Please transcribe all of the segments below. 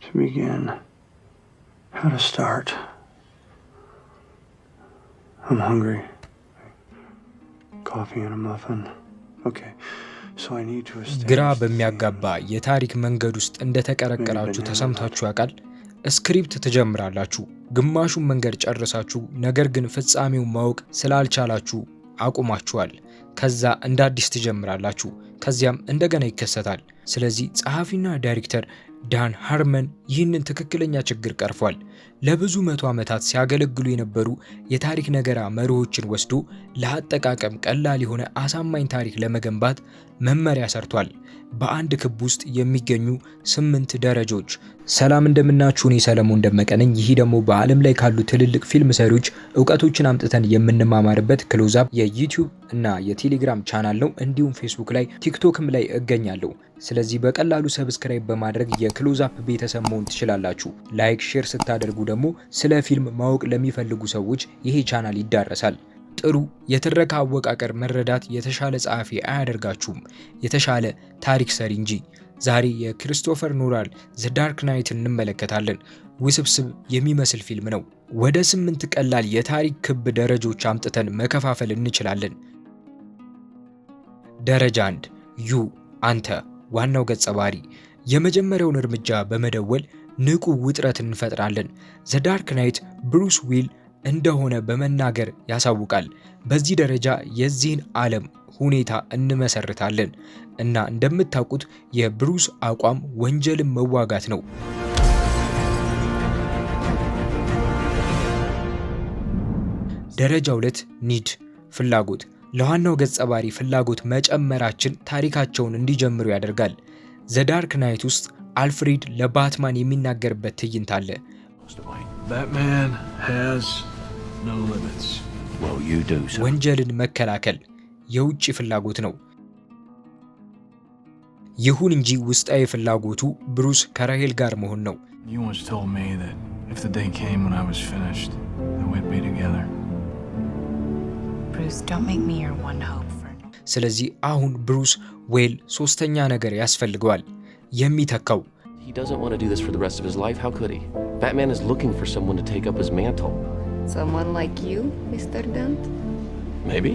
to begin, how to start. I'm hungry. Coffee and a muffin. Okay. So I need to establish ግራ በሚያጋባ የታሪክ መንገድ ውስጥ እንደተቀረቀራችሁ ተሰምታችሁ ያውቃል? ስክሪፕት ትጀምራላችሁ፣ ግማሹን መንገድ ጨርሳችሁ፣ ነገር ግን ፍጻሜውን ማወቅ ስላልቻላችሁ አቁማችኋል። ከዛ እንደ አዲስ ትጀምራላችሁ፣ ከዚያም እንደገና ይከሰታል። ስለዚህ ጸሐፊና ዳይሬክተር ዳን ሃርመን ይህንን ትክክለኛ ችግር ቀርፏል። ለብዙ መቶ ዓመታት ሲያገለግሉ የነበሩ የታሪክ ነገራ መርሆችን ወስዶ ለአጠቃቀም ቀላል የሆነ አሳማኝ ታሪክ ለመገንባት መመሪያ ሰርቷል። በአንድ ክብ ውስጥ የሚገኙ 8 ደረጃዎች። ሰላም እንደምናችሁ፣ እኔ ሰለሞን ደመቀ ነኝ። ይህ ደግሞ በዓለም ላይ ካሉ ትልልቅ ፊልም ሰሪዎች እውቀቶችን አምጥተን የምንማማርበት ክሎዛፕ የዩቲዩብ እና የቴሌግራም ቻናል ነው። እንዲሁም ፌስቡክ ላይ ቲክቶክም ላይ እገኛለሁ። ስለዚህ በቀላሉ ሰብስክራይብ በማድረግ የክሎዛፕ ቤተሰብ መሆን ትችላላችሁ። ላይክ፣ ሼር ስታደርጉ ደግሞ ስለ ፊልም ማወቅ ለሚፈልጉ ሰዎች ይሄ ቻናል ይዳረሳል። ጥሩ የትረካ አወቃቀር መረዳት የተሻለ ጸሐፊ አያደርጋችሁም፣ የተሻለ ታሪክ ሰሪ እንጂ። ዛሬ የክሪስቶፈር ኖላን ዘ ዳርክ ናይት እንመለከታለን። ውስብስብ የሚመስል ፊልም ነው። ወደ 8 ቀላል የታሪክ ክብ ደረጃዎች አምጥተን መከፋፈል እንችላለን። ደረጃ 1 ዩ አንተ ዋናው ገጸ ባህሪ። የመጀመሪያውን እርምጃ በመደወል ንቁ ውጥረት እንፈጥራለን። ዘ ዳርክ ናይት ብሩስ ዊል እንደሆነ በመናገር ያሳውቃል። በዚህ ደረጃ የዚህን ዓለም ሁኔታ እንመሰርታለን እና እንደምታውቁት የብሩስ አቋም ወንጀልን መዋጋት ነው። ደረጃ 2 ኒድ ፍላጎት። ለዋናው ገጸ ባህሪ ፍላጎት መጨመራችን ታሪካቸውን እንዲጀምሩ ያደርጋል። ዘ ዳርክ ናይት ውስጥ አልፍሬድ ለባትማን የሚናገርበት ትዕይንት አለ። ወንጀልን መከላከል የውጭ ፍላጎት ነው። ይሁን እንጂ ውስጣዊ ፍላጎቱ ብሩስ ከራሄል ጋር መሆን ነው። ስለዚህ አሁን ብሩስ ዌል ሶስተኛ ነገር ያስፈልገዋል፣ የሚተካው። He doesn't want to do this for the rest of his life. How could he? Batman is looking for someone to take up his mantle. Someone like you, Mr. Dent? Maybe.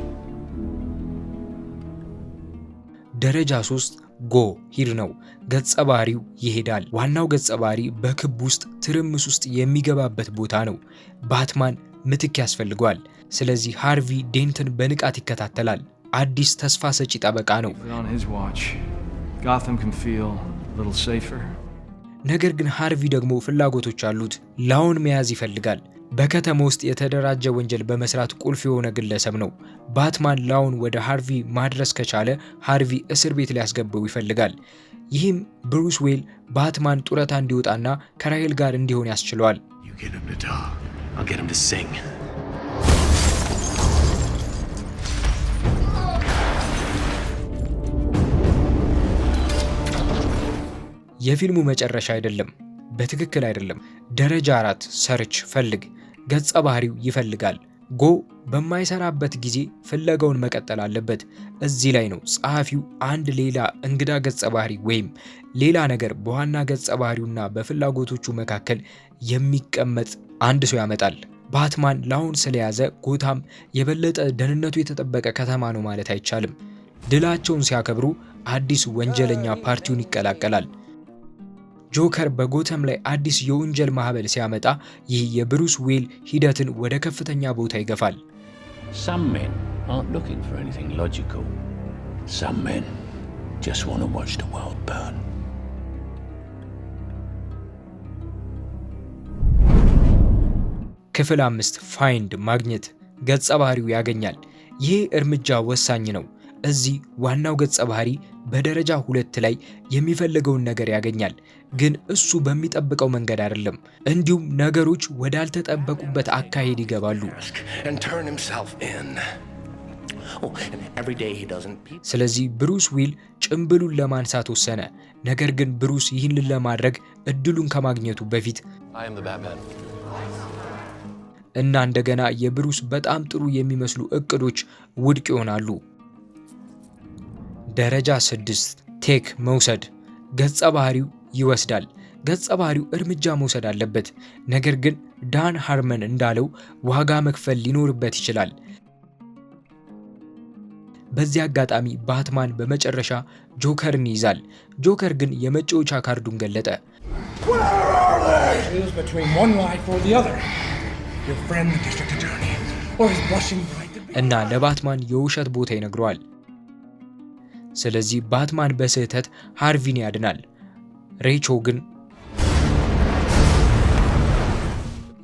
ደረጃ 3 ጎ ሂድ ነው። ገጸ ባህሪው ይሄዳል። ዋናው ገጸ ባህሪ በክብ ውስጥ ትርምስ ውስጥ የሚገባበት ቦታ ነው። ባትማን ምትክ ያስፈልገዋል። ስለዚህ ሃርቪ ዴንትን በንቃት ይከታተላል። አዲስ ተስፋ ሰጪ ጠበቃ ነው። ነገር ግን ሃርቪ ደግሞ ፍላጎቶች አሉት። ላውን መያዝ ይፈልጋል። በከተማ ውስጥ የተደራጀ ወንጀል በመስራት ቁልፍ የሆነ ግለሰብ ነው። ባትማን ላውን ወደ ሃርቪ ማድረስ ከቻለ ሃርቪ እስር ቤት ሊያስገባው ይፈልጋል። ይህም ብሩስ ዌል ባትማን ጡረታ እንዲወጣና ከራሄል ጋር እንዲሆን ያስችለዋል። የፊልሙ መጨረሻ አይደለም፣ በትክክል አይደለም። ደረጃ 4 ሰርች ፈልግ። ገጸ ባህሪው ይፈልጋል። ጎ በማይሰራበት ጊዜ ፍለጋውን መቀጠል አለበት። እዚህ ላይ ነው ጸሐፊው አንድ ሌላ እንግዳ ገጸ ባህሪ ወይም ሌላ ነገር በዋና ገጸ ባህሪውና በፍላጎቶቹ መካከል የሚቀመጥ አንድ ሰው ያመጣል። ባትማን ላውን ስለያዘ ጎታም የበለጠ ደህንነቱ የተጠበቀ ከተማ ነው ማለት አይቻልም። ድላቸውን ሲያከብሩ አዲስ ወንጀለኛ ፓርቲውን ይቀላቀላል። ጆከር በጎተም ላይ አዲስ የወንጀል ማህበል ሲያመጣ ይህ የብሩስ ዌል ሂደትን ወደ ከፍተኛ ቦታ ይገፋል። Some men aren't looking for anything logical. Some men just want to watch the world burn. ክፍል 5 ፋይንድ ማግኘት። ገጸ ባህሪው ያገኛል። ይህ እርምጃ ወሳኝ ነው። እዚህ ዋናው ገጸ ባህሪ በደረጃ 2 ላይ የሚፈልገውን ነገር ያገኛል፣ ግን እሱ በሚጠብቀው መንገድ አይደለም። እንዲሁም ነገሮች ወዳልተጠበቁበት አካሄድ ይገባሉ። ስለዚህ ብሩስ ዊል ጭምብሉን ለማንሳት ወሰነ። ነገር ግን ብሩስ ይህንን ለማድረግ እድሉን ከማግኘቱ በፊት እና እንደገና የብሩስ በጣም ጥሩ የሚመስሉ እቅዶች ውድቅ ይሆናሉ። ደረጃ 6 ቴክ መውሰድ። ገጸ ባህሪው ይወስዳል። ገጸ ባህሪው እርምጃ መውሰድ አለበት። ነገር ግን ዳን ሃርመን እንዳለው ዋጋ መክፈል ሊኖርበት ይችላል። በዚህ አጋጣሚ ባትማን በመጨረሻ ጆከርን ይይዛል። ጆከር ግን የመጫወቻ ካርዱን ገለጠ። እና ለባትማን የውሸት ቦታ ይነግረዋል። ስለዚህ ባትማን በስህተት ሃርቪን ያድናል። ሬቾ ግን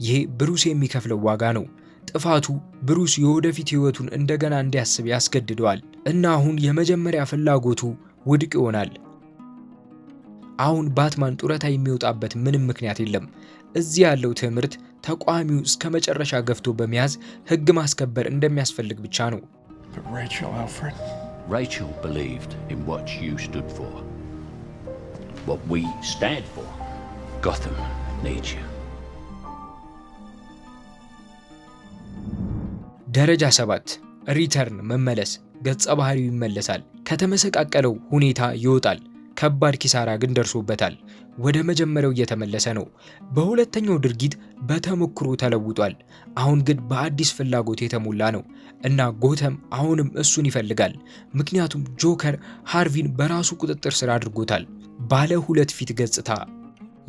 ይሄ ብሩስ የሚከፍለው ዋጋ ነው። ጥፋቱ ብሩስ የወደፊት ህይወቱን እንደገና እንዲያስብ ያስገድደዋል እና አሁን የመጀመሪያ ፍላጎቱ ውድቅ ይሆናል። አሁን ባትማን ጡረታ የሚወጣበት ምንም ምክንያት የለም። እዚህ ያለው ትምህርት ተቋሚው እስከ መጨረሻ ገፍቶ በመያዝ ህግ ማስከበር እንደሚያስፈልግ ብቻ ነው። Rachel believed in what you stood for. What we stand for. Gotham needs you. ደረጃ 7 ሪተርን መመለስ። ገጸ ባህሪው ይመለሳል። ከተመሰቃቀለው ሁኔታ ይወጣል። ከባድ ኪሳራ ግን ደርሶበታል። ወደ መጀመሪያው እየተመለሰ ነው። በሁለተኛው ድርጊት በተሞክሮ ተለውጧል። አሁን ግን በአዲስ ፍላጎት የተሞላ ነው እና ጎተም አሁንም እሱን ይፈልጋል። ምክንያቱም ጆከር ሃርቪን በራሱ ቁጥጥር ስር አድርጎታል። ባለ ሁለት ፊት ገጽታ።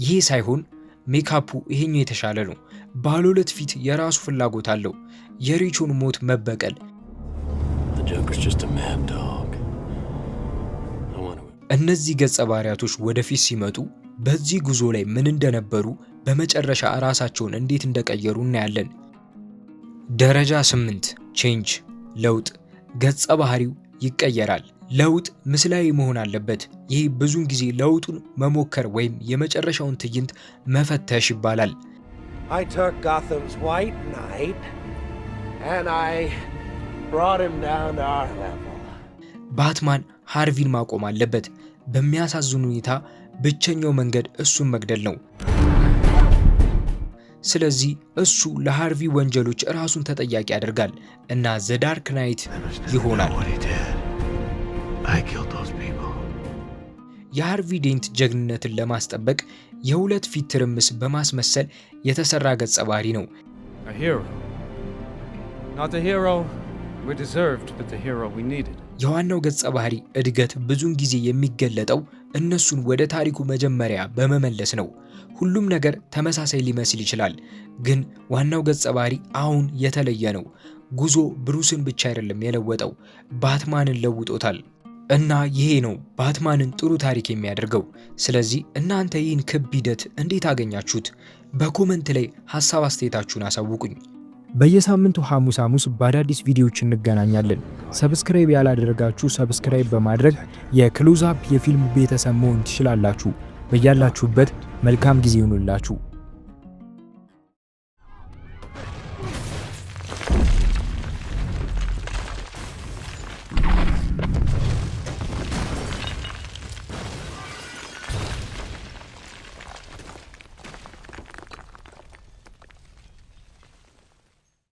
ይሄ ሳይሆን ሜካፑ ይሄኛው የተሻለ ነው። ባለ ሁለት ፊት የራሱ ፍላጎት አለው። የሪቾን ሞት መበቀል። እነዚህ ገጸ ባህሪያቶች ወደፊት ሲመጡ በዚህ ጉዞ ላይ ምን እንደነበሩ በመጨረሻ ራሳቸውን እንዴት እንደቀየሩ እናያለን። ደረጃ 8 ቼንጅ ለውጥ። ገጸ ባህሪው ይቀየራል። ለውጥ ምስላዊ መሆን አለበት። ይህ ብዙውን ጊዜ ለውጡን መሞከር ወይም የመጨረሻውን ትዕይንት መፈተሽ ይባላል። I took Gotham's White Knight and I brought him down to our level. ባትማን ሃርቪን ማቆም አለበት። በሚያሳዝን ሁኔታ ብቸኛው መንገድ እሱን መግደል ነው። ስለዚህ እሱ ለሃርቪ ወንጀሎች ራሱን ተጠያቂ ያደርጋል እና ዘ ዳርክ ናይት ይሆናል። የሃርቪ ዴንት ጀግንነትን ለማስጠበቅ የሁለት ፊት ትርምስ በማስመሰል የተሰራ ገጸ ባህሪ ነው። የዋናው ገጸ ባህሪ እድገት ብዙውን ጊዜ የሚገለጠው እነሱን ወደ ታሪኩ መጀመሪያ በመመለስ ነው። ሁሉም ነገር ተመሳሳይ ሊመስል ይችላል፣ ግን ዋናው ገጸ ባህሪ አሁን የተለየ ነው። ጉዞ ብሩስን ብቻ አይደለም የለወጠው፣ ባትማንን ለውጦታል። እና ይሄ ነው ባትማንን ጥሩ ታሪክ የሚያደርገው። ስለዚህ እናንተ ይህን ክብ ሂደት እንዴት አገኛችሁት? በኮመንት ላይ ሐሳብ አስተያየታችሁን አሳውቁኝ። በየሳምንቱ ሐሙስ በአዳዲስ ቪዲዮዎች እንገናኛለን። ሰብስክራይብ ያላደረጋችሁ ሰብስክራይብ በማድረግ የክሎዝ አፕ የፊልም ቤተሰብ መሆን ትችላላችሁ። በያላችሁበት መልካም ጊዜ ይሁንላችሁ።